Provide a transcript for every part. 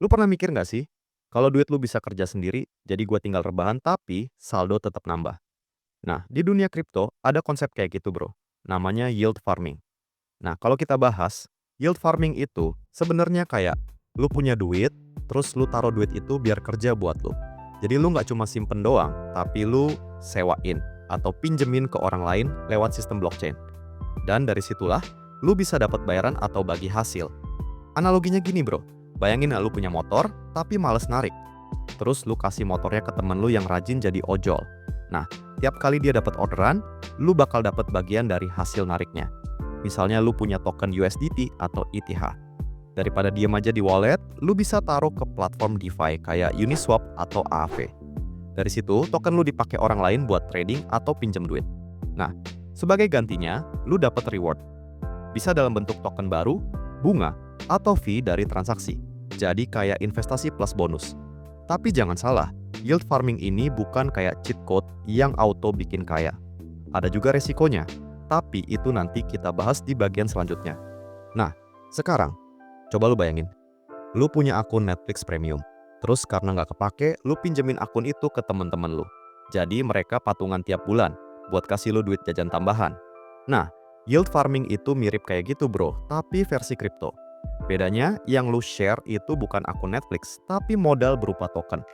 Lu pernah mikir nggak sih, kalau duit lu bisa kerja sendiri, jadi gua tinggal rebahan tapi saldo tetap nambah. Nah, di dunia kripto ada konsep kayak gitu bro, namanya yield farming. Nah, kalau kita bahas, yield farming itu sebenarnya kayak lu punya duit, terus lu taruh duit itu biar kerja buat lu. Jadi lu nggak cuma simpen doang, tapi lu sewain atau pinjemin ke orang lain lewat sistem blockchain. Dan dari situlah, lu bisa dapat bayaran atau bagi hasil. Analoginya gini bro, bayangin lu punya motor, tapi males narik. Terus lu kasih motornya ke temen lu yang rajin jadi ojol. Nah, tiap kali dia dapat orderan, lu bakal dapat bagian dari hasil nariknya. Misalnya lu punya token USDT atau ETH. Daripada diem aja di wallet, lu bisa taruh ke platform DeFi kayak Uniswap atau Aave. Dari situ, token lu dipakai orang lain buat trading atau pinjam duit. Nah, sebagai gantinya, lu dapat reward. Bisa dalam bentuk token baru, bunga, atau fee dari transaksi. Jadi kayak investasi plus bonus. Tapi jangan salah, yield farming ini bukan kayak cheat code yang auto bikin kaya. Ada juga resikonya, tapi itu nanti kita bahas di bagian selanjutnya. Nah, sekarang, coba lu bayangin, lu punya akun Netflix Premium. Terus karena nggak kepake, lu pinjemin akun itu ke temen-temen lu. Jadi mereka patungan tiap bulan, buat kasih lu duit jajan tambahan. Nah, yield farming itu mirip kayak gitu bro, tapi versi kripto. Bedanya, yang lu share itu bukan akun Netflix, tapi modal berupa token.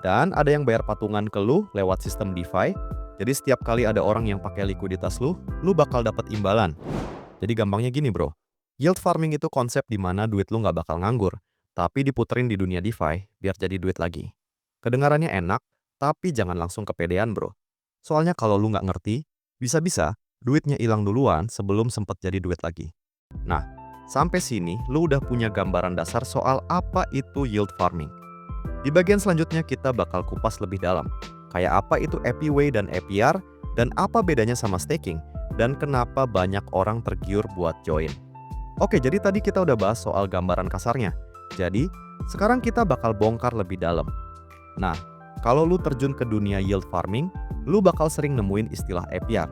Dan ada yang bayar patungan ke lu lewat sistem DeFi. Jadi setiap kali ada orang yang pakai likuiditas lu bakal dapat imbalan. Jadi gampangnya gini bro, yield farming itu konsep di mana duit lu nggak bakal nganggur, tapi diputerin di dunia DeFi biar jadi duit lagi. Kedengarannya enak, tapi jangan langsung kepedean bro. Soalnya kalau lu nggak ngerti, bisa-bisa duitnya hilang duluan sebelum sempat jadi duit lagi. Nah, sampai sini lu udah punya gambaran dasar soal apa itu yield farming. Di bagian selanjutnya kita bakal kupas lebih dalam. Kayak apa itu APY dan APR, dan apa bedanya sama staking, dan kenapa banyak orang tergiur buat join. Oke, jadi tadi kita udah bahas soal gambaran kasarnya. Jadi, sekarang kita bakal bongkar lebih dalam. Nah, kalau lu terjun ke dunia yield farming, lu bakal sering nemuin istilah APR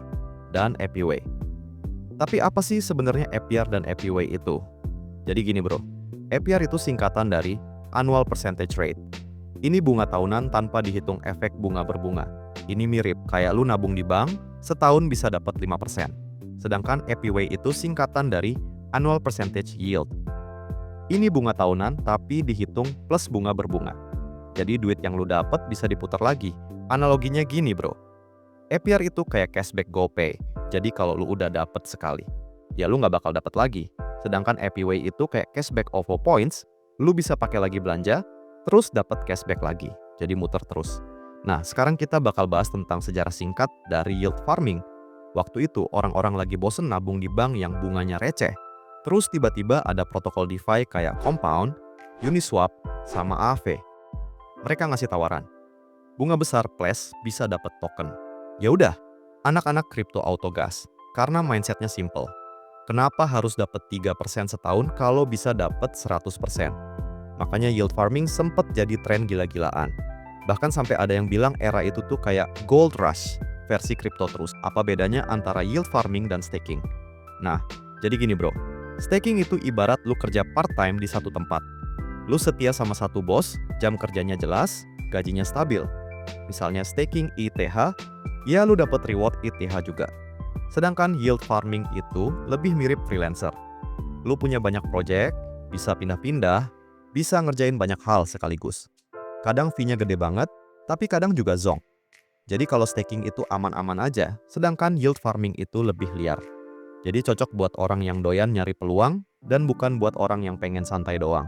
dan APY. Tapi apa sih sebenarnya APR dan APY itu? Jadi gini bro, APR itu singkatan dari Annual Percentage Rate. Ini bunga tahunan tanpa dihitung efek bunga berbunga. Ini mirip kayak lu nabung di bank, setahun bisa dapat 5%. Sedangkan APY itu singkatan dari Annual Percentage Yield. Ini bunga tahunan tapi dihitung plus bunga berbunga. Jadi duit yang lu dapat bisa diputar lagi. Analoginya gini bro, APR itu kayak cashback GoPay. Jadi kalau lu udah dapet sekali, ya lu nggak bakal dapat lagi. Sedangkan APY itu kayak cashback OVO Points, lu bisa pakai lagi belanja, terus dapat cashback lagi. Jadi muter terus. Nah, sekarang kita bakal bahas tentang sejarah singkat dari yield farming. Waktu itu orang-orang lagi bosen nabung di bank yang bunganya receh. Terus tiba-tiba ada protokol DeFi kayak Compound, Uniswap, sama Aave. Mereka ngasih tawaran. Bunga besar plus bisa dapat token. Ya udah, anak-anak kripto autogas. Karena mindsetnya simple. Kenapa harus dapat 3% setahun kalau bisa dapat 100%? Makanya yield farming sempat jadi tren gila-gilaan. Bahkan sampai ada yang bilang era itu tuh kayak gold rush versi kripto terus. Apa bedanya antara yield farming dan staking? Nah, jadi gini bro. Staking itu ibarat lu kerja part-time di satu tempat. Lu setia sama satu bos, jam kerjanya jelas, gajinya stabil. Misalnya staking ETH, ya lu dapat reward ETH juga. Sedangkan yield farming itu lebih mirip freelancer. Lu punya banyak project, bisa pindah-pindah, bisa ngerjain banyak hal sekaligus. Kadang fee-nya gede banget, tapi kadang juga zonk. Jadi kalau staking itu aman-aman aja, sedangkan yield farming itu lebih liar. Jadi cocok buat orang yang doyan nyari peluang, dan bukan buat orang yang pengen santai doang.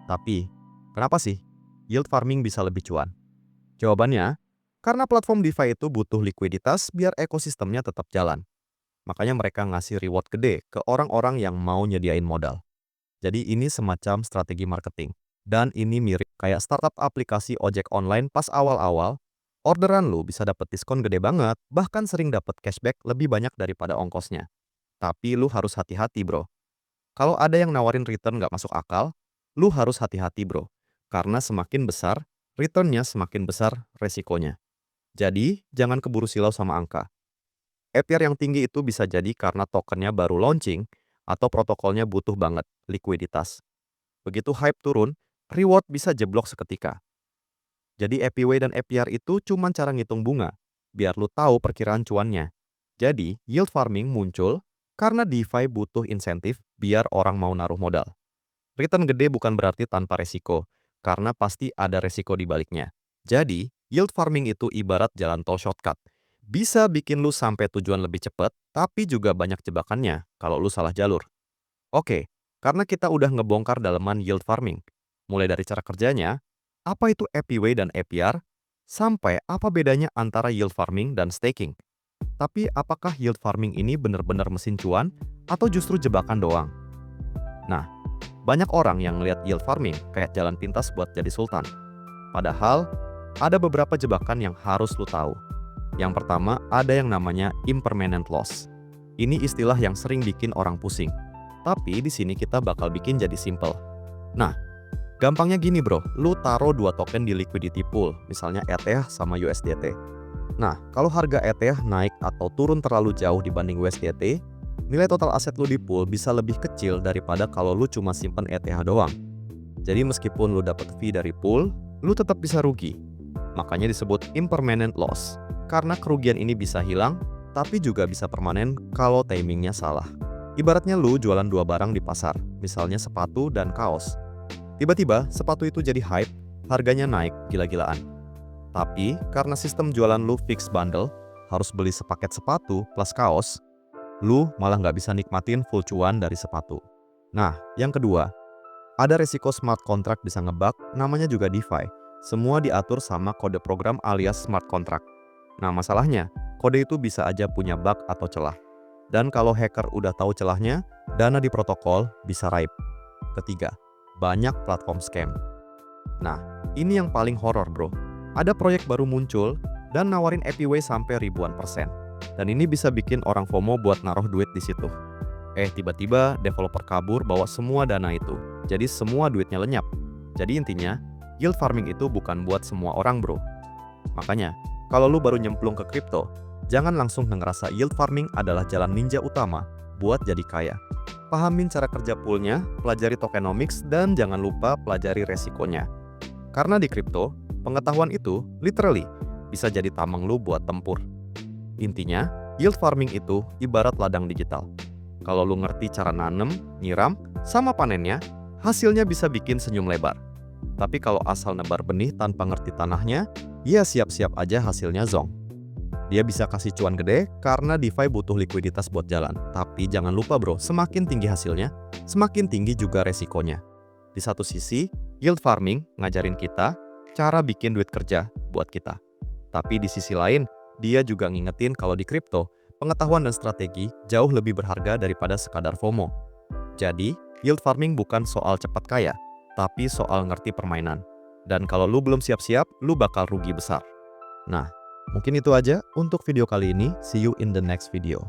Tapi, kenapa sih yield farming bisa lebih cuan? Jawabannya, karena platform DeFi itu butuh likuiditas biar ekosistemnya tetap jalan. Makanya mereka ngasih reward gede ke orang-orang yang mau nyediain modal. Jadi ini semacam strategi marketing. Dan ini mirip kayak startup aplikasi ojek online pas awal-awal, orderan lu bisa dapat diskon gede banget, bahkan sering dapat cashback lebih banyak daripada ongkosnya. Tapi lu harus hati-hati bro. Kalau ada yang nawarin return nggak masuk akal, lu harus hati-hati bro. Karena semakin besar, returnnya semakin besar resikonya. Jadi, jangan keburu silau sama angka. APR yang tinggi itu bisa jadi karena tokennya baru launching atau protokolnya butuh banget likuiditas. Begitu hype turun, reward bisa jeblok seketika. Jadi APY dan APR itu cuma cara ngitung bunga, biar lu tahu perkiraan cuannya. Jadi, yield farming muncul karena DeFi butuh insentif biar orang mau naruh modal. Return gede bukan berarti tanpa resiko, karena pasti ada resiko di baliknya. Jadi, yield farming itu ibarat jalan tol shortcut. Bisa bikin lu sampai tujuan lebih cepat, tapi juga banyak jebakannya kalau lu salah jalur. Oke, karena kita udah ngebongkar daleman yield farming, mulai dari cara kerjanya, apa itu APY dan APR, sampai apa bedanya antara yield farming dan staking. Tapi apakah yield farming ini benar-benar mesin cuan atau justru jebakan doang? Nah, banyak orang yang ngelihat yield farming kayak jalan pintas buat jadi sultan. Padahal, ada beberapa jebakan yang harus lu tahu. Yang pertama, ada yang namanya impermanent loss. Ini istilah yang sering bikin orang pusing. Tapi di sini kita bakal bikin jadi simple. Nah, gampangnya gini bro, lu taruh 2 token di liquidity pool, misalnya ETH sama USDT. Nah, kalau harga ETH naik atau turun terlalu jauh dibanding USDT, nilai total aset lu di pool bisa lebih kecil daripada kalau lu cuma simpen ETH doang. Jadi meskipun lu dapat fee dari pool, lu tetap bisa rugi. Makanya disebut impermanent loss, karena kerugian ini bisa hilang, tapi juga bisa permanen kalau timingnya salah. Ibaratnya lu jualan 2 barang di pasar, misalnya sepatu dan kaos. Tiba-tiba sepatu itu jadi hype, harganya naik gila-gilaan. Tapi karena sistem jualan lu fix bundle, harus beli sepaket sepatu plus kaos, lu malah nggak bisa nikmatin full cuan dari sepatu. Nah, yang kedua, ada resiko smart contract bisa ngebug, namanya juga DeFi. Semua diatur sama kode program alias smart contract. Nah, masalahnya, kode itu bisa aja punya bug atau celah. Dan kalau hacker udah tahu celahnya, dana di protokol bisa raib. Ketiga, banyak platform scam. Nah, ini yang paling horor bro. Ada proyek baru muncul dan nawarin APY sampai ribuan %. Dan ini bisa bikin orang FOMO buat naruh duit di situ. Tiba-tiba developer kabur bawa semua dana itu. Jadi semua duitnya lenyap. Jadi intinya, yield farming itu bukan buat semua orang bro. Makanya, kalau lu baru nyemplung ke kripto, jangan langsung ngerasa yield farming adalah jalan ninja utama buat jadi kaya. Pahamin cara kerja poolnya, pelajari tokenomics, dan jangan lupa pelajari resikonya. Karena di kripto, pengetahuan itu literally bisa jadi tameng lu buat tempur. Intinya, yield farming itu ibarat ladang digital. Kalau lu ngerti cara nanem, nyiram, sama panennya, hasilnya bisa bikin senyum lebar. Tapi kalau asal nebar benih tanpa ngerti tanahnya, ya siap-siap aja hasilnya zonk. Dia bisa kasih cuan gede karena DeFi butuh likuiditas buat jalan. Tapi jangan lupa bro, semakin tinggi hasilnya, semakin tinggi juga resikonya. Di satu sisi, yield farming ngajarin kita cara bikin duit kerja buat kita. Tapi di sisi lain, dia juga ngingetin kalau di kripto, pengetahuan dan strategi jauh lebih berharga daripada sekadar FOMO. Jadi, yield farming bukan soal cepat kaya, tapi soal ngerti permainan. Dan kalau lu belum siap-siap, lu bakal rugi besar. Nah, mungkin itu aja untuk video kali ini. See you in the next video.